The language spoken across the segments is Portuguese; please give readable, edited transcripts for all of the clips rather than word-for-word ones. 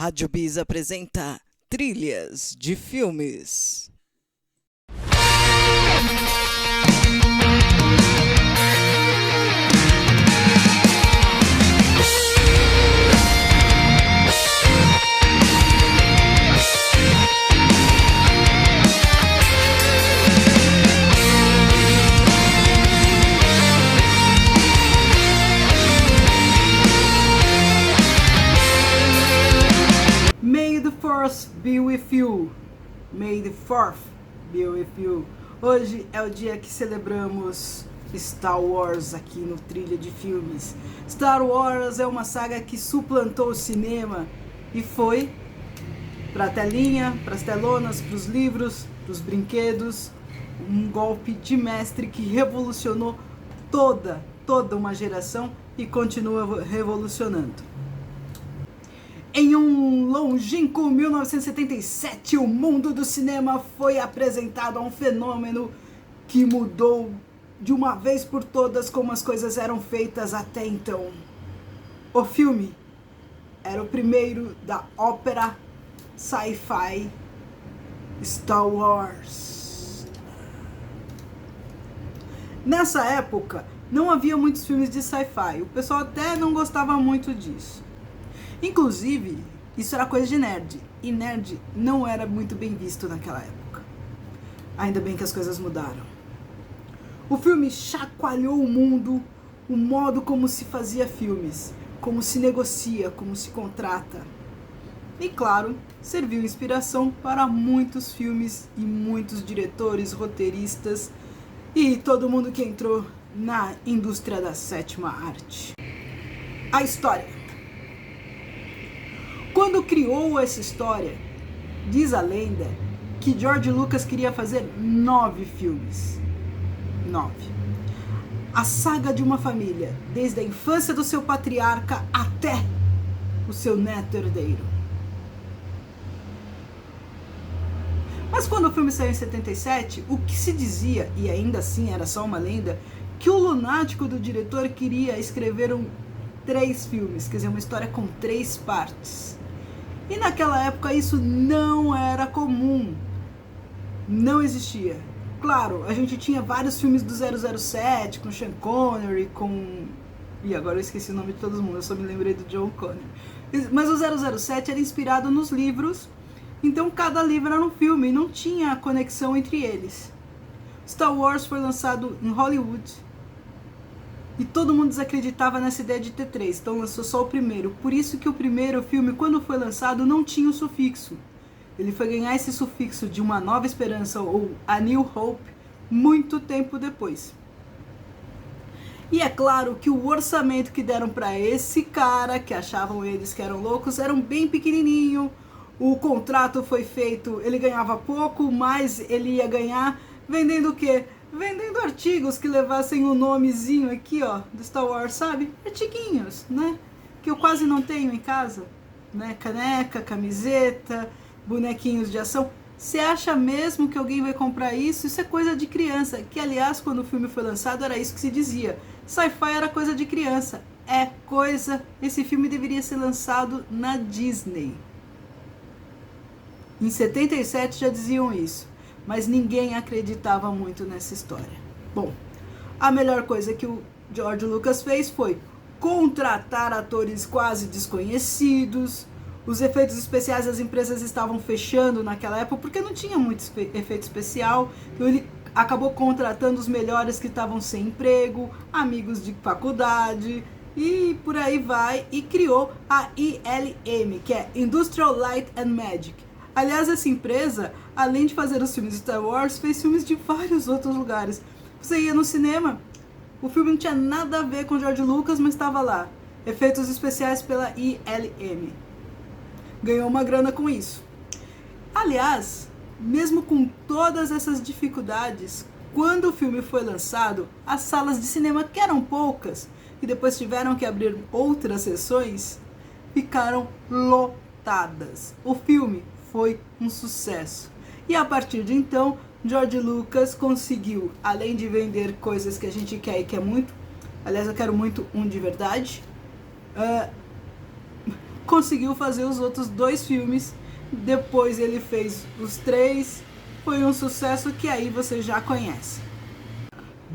Rádio Bis apresenta Trilhas de Filmes. May the Force be with you. May the Fourth be with you. Hoje é o dia que celebramos Star Wars aqui no Trilha de Filmes. Star Wars é uma saga que suplantou o cinema e foi para a telinha, para as telonas, para os livros, para os brinquedos, um golpe de mestre que revolucionou toda uma geração e continua revolucionando. Em um longínquo 1977, o mundo do cinema foi apresentado a um fenômeno que mudou de uma vez por todas como as coisas eram feitas até então. O filme era o primeiro da ópera sci-fi Star Wars. Nessa época, não havia muitos filmes de sci-fi. O pessoal até não gostava muito disso. Inclusive, isso era coisa de nerd, e nerd não era muito bem visto naquela época. Ainda bem que as coisas mudaram. O filme chacoalhou o mundo, o modo como se fazia filmes, como se negocia, como se contrata. E claro, serviu inspiração para muitos filmes e muitos diretores, roteiristas e todo mundo que entrou na indústria da sétima arte. A história. Quando criou essa história, diz a lenda que George Lucas queria fazer 9 filmes. 9. A saga de uma família, desde a infância do seu patriarca até o seu neto herdeiro. Mas quando o filme saiu em 77, o que se dizia, e ainda assim era só uma lenda, que o lunático do diretor queria escrever 3 filmes, quer dizer, uma história com 3 partes. E naquela época isso não era comum, não existia. Claro, a gente tinha vários filmes do 007, com Sean Connery, E agora eu esqueci o nome de todo mundo, eu só me lembrei do John Connor. Mas o 007 era inspirado nos livros, então cada livro era um filme, e não tinha conexão entre eles. Star Wars foi lançado em Hollywood, e todo mundo desacreditava nessa ideia de ter 3, então lançou só o primeiro. Por isso que o primeiro filme, quando foi lançado, não tinha o sufixo. Ele foi ganhar esse sufixo de Uma Nova Esperança, ou A New Hope, muito tempo depois. E é claro que o orçamento que deram para esse cara, que achavam eles que eram loucos, era bem pequenininho. O contrato foi feito, ele ganhava pouco, mas ele ia ganhar vendendo o quê? Vendendo artigos que levassem o nomezinho aqui, ó, do Star Wars, sabe? Artiguinhos, né? Que eu quase não tenho em casa, né? Caneca, camiseta, bonequinhos de ação. Você acha mesmo que alguém vai comprar isso? Isso é coisa de criança. Que, aliás, quando o filme foi lançado, era isso que se dizia. Sci-fi era coisa de criança. É coisa... Esse filme deveria ser lançado na Disney. Em 77 já diziam isso. Mas ninguém acreditava muito nessa história. Bom, a melhor coisa que o George Lucas fez foi contratar atores quase desconhecidos. Os efeitos especiais, as empresas estavam fechando naquela época porque não tinha muito efeito especial. Então ele acabou contratando os melhores que estavam sem emprego, amigos de faculdade e por aí vai. E criou a ILM, que é Industrial Light and Magic. Aliás, essa empresa, além de fazer os filmes de Star Wars, fez filmes de vários outros lugares. Você ia no cinema, o filme não tinha nada a ver com George Lucas, mas estava lá. Efeitos especiais pela ILM. Ganhou uma grana com isso. Aliás, mesmo com todas essas dificuldades, quando o filme foi lançado, as salas de cinema, que eram poucas, e depois tiveram que abrir outras sessões, ficaram lotadas. O filme foi um sucesso. E a partir de então, George Lucas conseguiu, além de vender coisas que a gente quer e quer muito, aliás, eu quero muito um de verdade, conseguiu fazer os outros 2 filmes. Depois ele fez os 3, foi um sucesso que aí você já conhece.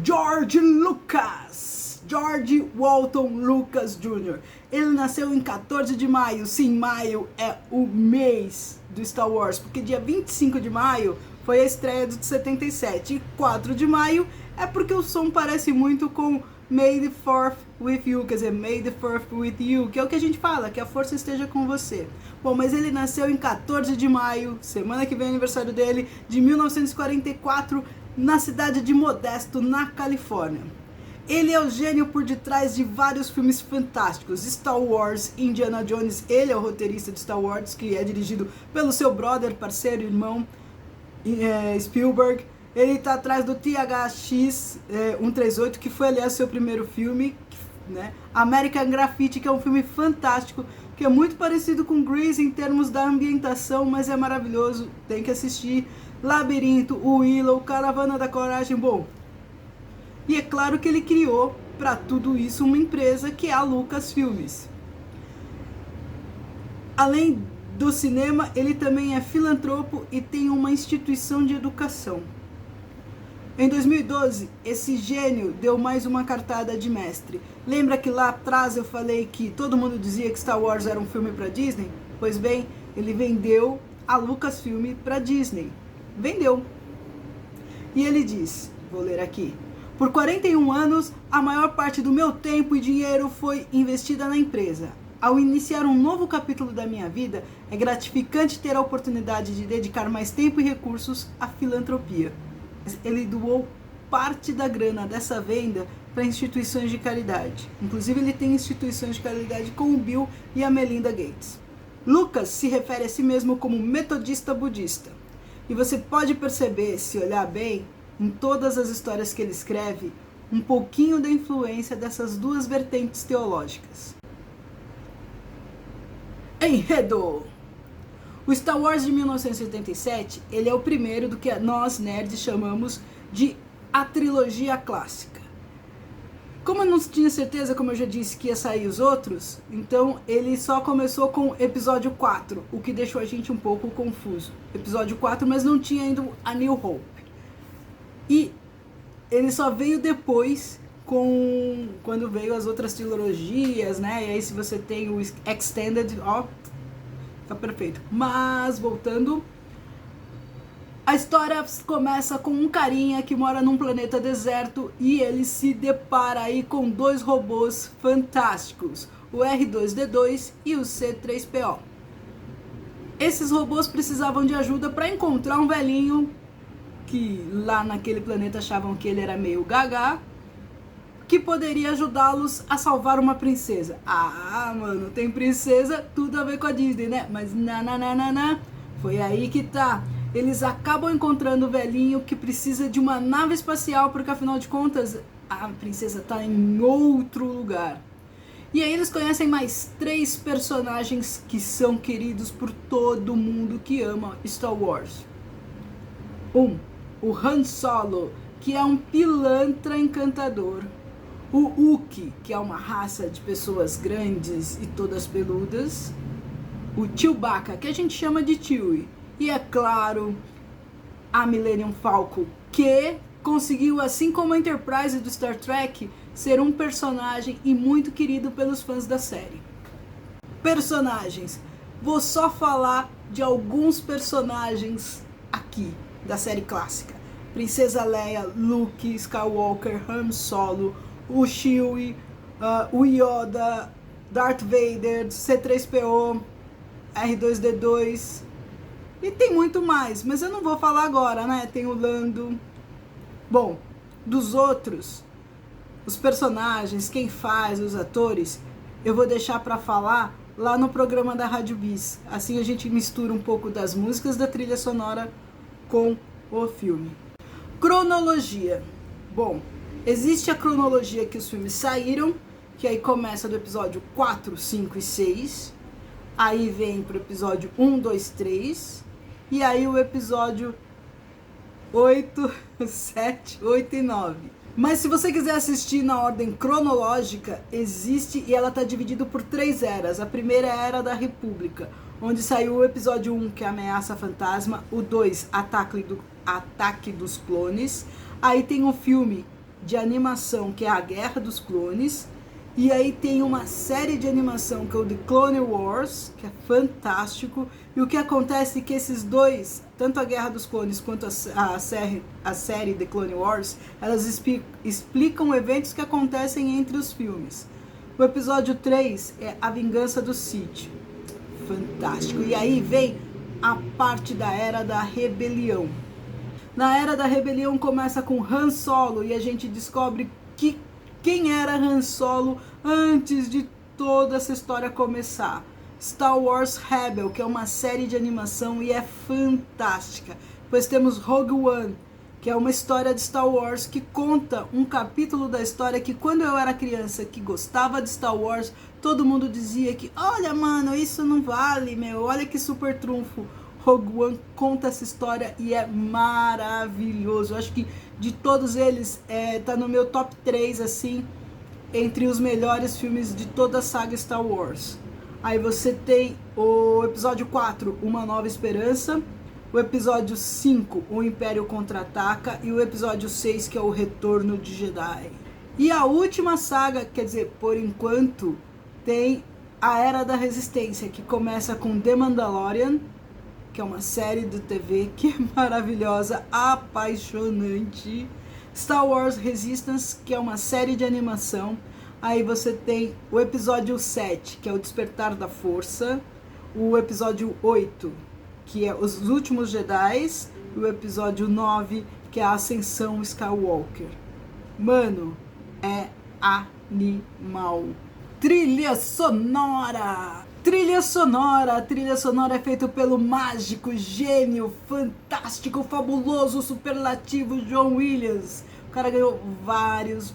George Lucas, George Walton Lucas Jr. Ele nasceu em 14 de maio, sim, maio é o mês do Star Wars, porque dia 25 de maio foi a estreia do 77, e 4 de maio é porque o som parece muito com May the 4th with you, quer dizer, May the 4th with you, que é o que a gente fala, que a força esteja com você. Bom, mas ele nasceu em 14 de maio, semana que vem é aniversário dele, de 1944, na cidade de Modesto, na Califórnia. Ele é o gênio por detrás de vários filmes fantásticos, Star Wars, Indiana Jones, ele é o roteirista de Star Wars, que é dirigido pelo seu brother, parceiro, irmão, Spielberg. Ele está atrás do THX 138, que foi, aliás, seu primeiro filme, né? American Graffiti, que é um filme fantástico, que é muito parecido com Grease em termos da ambientação, mas é maravilhoso, tem que assistir. Labirinto, o Willow, Caravana da Coragem, bom. E é claro que ele criou para tudo isso uma empresa que é a Lucasfilmes. Além do cinema, ele também é filantropo e tem uma instituição de educação. Em 2012, esse gênio deu mais uma cartada de mestre. Lembra que lá atrás eu falei que todo mundo dizia que Star Wars era um filme para Disney? Pois bem, ele vendeu a Lucasfilm para Disney. Vendeu. E ele diz, vou ler aqui: por 41 anos, a maior parte do meu tempo e dinheiro foi investida na empresa. Ao iniciar um novo capítulo da minha vida, é gratificante ter a oportunidade de dedicar mais tempo e recursos à filantropia. Ele doou parte da grana dessa venda para instituições de caridade. Inclusive, ele tem instituições de caridade com o Bill e a Melinda Gates. Lucas se refere a si mesmo como metodista budista. E você pode perceber, se olhar bem, em todas as histórias que ele escreve, um pouquinho da influência dessas duas vertentes teológicas. Enredo! O Star Wars de 1987, ele é o primeiro do que nós nerds chamamos de a trilogia clássica. Como eu não tinha certeza, como eu já disse, que ia sair os outros, então ele só começou com episódio 4, o que deixou a gente um pouco confuso. Episódio 4, mas não tinha ainda a New Hope. E ele só veio depois, quando veio as outras trilogias, né? E aí se você tem o Extended, ó, tá perfeito. Mas, voltando, a história começa com um carinha que mora num planeta deserto e ele se depara aí com 2 robôs fantásticos, o R2-D2 e o C-3PO. Esses robôs precisavam de ajuda para encontrar um velhinho que lá naquele planeta achavam que ele era meio gaga, que poderia ajudá-los a salvar uma princesa. Ah, mano, tem princesa, tudo a ver com a Disney, né? Mas nananana, foi aí que tá. Eles acabam encontrando o velhinho que precisa de uma nave espacial, porque afinal de contas a princesa tá em outro lugar. E aí eles conhecem mais 3 personagens que são queridos por todo mundo que ama Star Wars. O Han Solo, que é um pilantra encantador. O Wookiee, que é uma raça de pessoas grandes e todas peludas. O Chewbacca, que a gente chama de Chewie. E é claro, a Millennium Falcon, que conseguiu, assim como a Enterprise do Star Trek, ser um personagem e muito querido pelos fãs da série. Personagens. Vou só falar de alguns personagens aqui da série clássica. Princesa Leia, Luke Skywalker, Han Solo, o Chewie, o Yoda, Darth Vader, C-3PO, R2-D2... E tem muito mais, mas eu não vou falar agora, né? Tem o Lando. Bom, dos outros, os personagens, quem faz, os atores, eu vou deixar pra falar lá no programa da Rádio Bis. Assim a gente mistura um pouco das músicas da trilha sonora com o filme. Cronologia. Bom, existe a cronologia que os filmes saíram, que aí começa do episódio 4, 5 e 6. Aí vem pro episódio 1, 2, 3... E aí o episódio 8, 7, 8 e 9. Mas se você quiser assistir na ordem cronológica, existe e ela está dividida por 3 eras. A primeira é a Era da República, onde saiu o episódio 1, que é a Ameaça Fantasma, o 2, Ataque dos Clones. Aí tem um filme de animação, que é a Guerra dos Clones. E aí tem uma série de animação, que é o The Clone Wars, que é fantástico. E o que acontece é que esses dois, tanto a Guerra dos Clones quanto a série The Clone Wars, elas explicam eventos que acontecem entre os filmes. O episódio 3 é A Vingança do Sith. Fantástico. E aí vem a parte da Era da Rebelião. Na Era da Rebelião começa com Han Solo e a gente descobre quem era Han Solo antes de toda essa história começar. Star Wars Rebel, que é uma série de animação e é fantástica. Depois temos Rogue One, que é uma história de Star Wars que conta um capítulo da história que quando eu era criança que gostava de Star Wars, todo mundo dizia que, olha mano, isso não vale, meu, olha que super trunfo. Rogue One conta essa história e é maravilhoso. Eu acho que de todos eles tá no meu top 3, assim, entre os melhores filmes de toda a saga Star Wars. Aí você tem o episódio 4, Uma Nova Esperança, o episódio 5, O Império Contra-Ataca, e o episódio 6, que é o Retorno de Jedi. E a última saga, quer dizer, por enquanto, tem a Era da Resistência, que começa com The Mandalorian, que é uma série de TV que é maravilhosa, apaixonante. Star Wars Resistance, que é uma série de animação. Aí você tem o episódio 7, que é o Despertar da Força. O episódio 8, que é Os Últimos Jedi. E o episódio 9, que é a Ascensão Skywalker. Mano, é animal. Trilha sonora! Trilha sonora! A trilha sonora é feita pelo mágico, gênio, fantástico, fabuloso, superlativo John Williams. O cara ganhou vários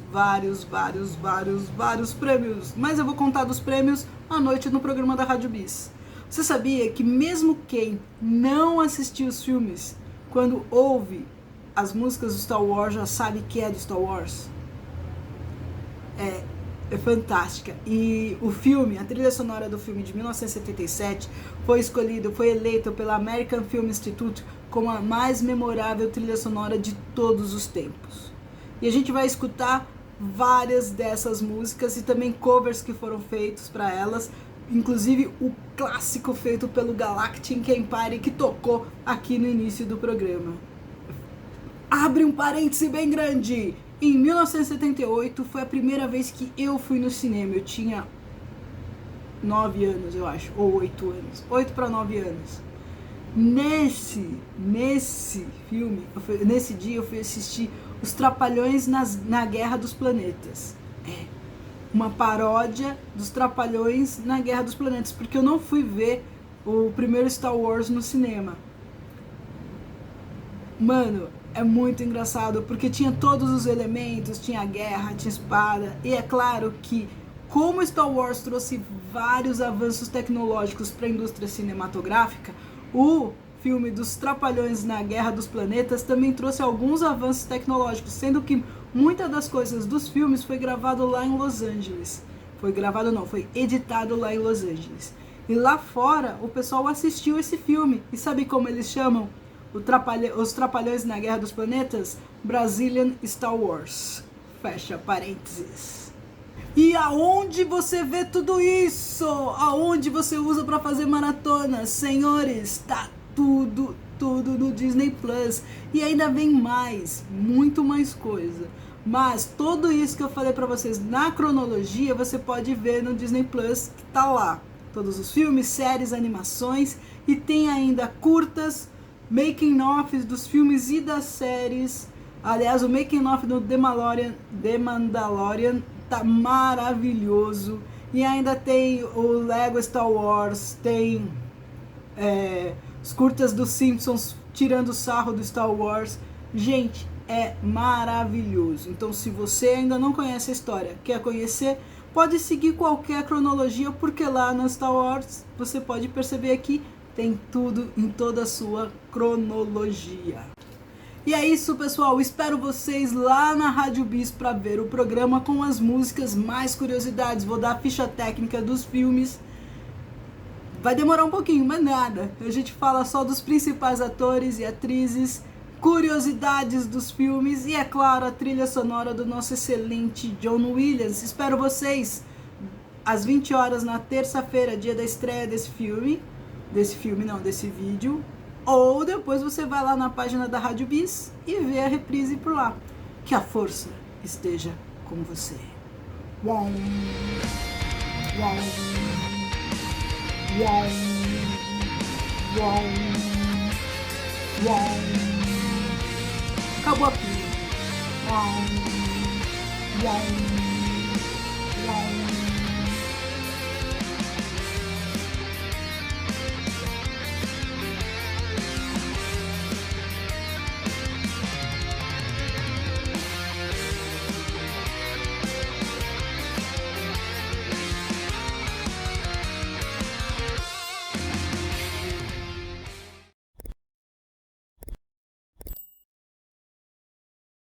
prêmios. Mas eu vou contar dos prêmios à noite no programa da Rádio Bis. Você sabia que mesmo quem não assistiu os filmes, quando ouve as músicas do Star Wars, já sabe que é do Star Wars? É fantástica. E o filme, a trilha sonora do filme de 1977 foi eleita pela American Film Institute como a mais memorável trilha sonora de todos os tempos. E a gente vai escutar várias dessas músicas e também covers que foram feitos para elas, inclusive o clássico feito pelo Galactic Empire que tocou aqui no início do programa. Abre um parêntese bem grande! Em 1978 foi a primeira vez que eu fui no cinema. Eu tinha 9 anos, eu acho, ou 8 anos. 8 para 9 anos. Nesse filme, nesse dia eu fui assistir Os Trapalhões na Guerra dos Planetas. Uma paródia dos Trapalhões na Guerra dos Planetas, porque eu não fui ver o primeiro Star Wars no cinema. Mano, é muito engraçado, porque tinha todos os elementos, tinha guerra, tinha espada, e é claro que, como Star Wars trouxe vários avanços tecnológicos para a indústria cinematográfica, o filme dos Trapalhões na Guerra dos Planetas também trouxe alguns avanços tecnológicos, sendo que muitas das coisas dos filmes foi gravado lá em Los Angeles. Foi editado lá em Los Angeles. E lá fora, o pessoal assistiu esse filme, e sabe como eles chamam? Os Trapalhões na Guerra dos Planetas, Brazilian Star Wars. Fecha parênteses. E aonde você vê tudo isso? Aonde você usa para fazer maratona? Senhores, tá tudo no Disney Plus. E ainda vem mais, muito mais coisa. Mas tudo isso que eu falei para vocês na cronologia, você pode ver no Disney Plus, que tá lá. Todos os filmes, séries, animações, e tem ainda curtas, making-offs dos filmes e das séries. Aliás, o making-off do The Mandalorian tá maravilhoso. E ainda tem o Lego Star Wars, tem os curtas dos Simpsons tirando sarro do Star Wars. Gente, é maravilhoso. Então, se você ainda não conhece a história, quer conhecer, pode seguir qualquer cronologia, porque lá no Star Wars você pode perceber que tem tudo em toda a sua cronologia. E é isso, pessoal. Espero vocês lá na Rádio Bis para ver o programa com as músicas, mais curiosidades. Vou dar a ficha técnica dos filmes. Vai demorar um pouquinho, mas nada. A gente fala só dos principais atores e atrizes, curiosidades dos filmes e, é claro, a trilha sonora do nosso excelente John Williams. Espero vocês às 20 horas na terça-feira, dia da estreia desse vídeo. Ou depois você vai lá na página da Rádio Bis e vê a reprise por lá. Que a força esteja com você. Uau, uau, uau, uau, uau. Acabou a pilha. Uau, uau.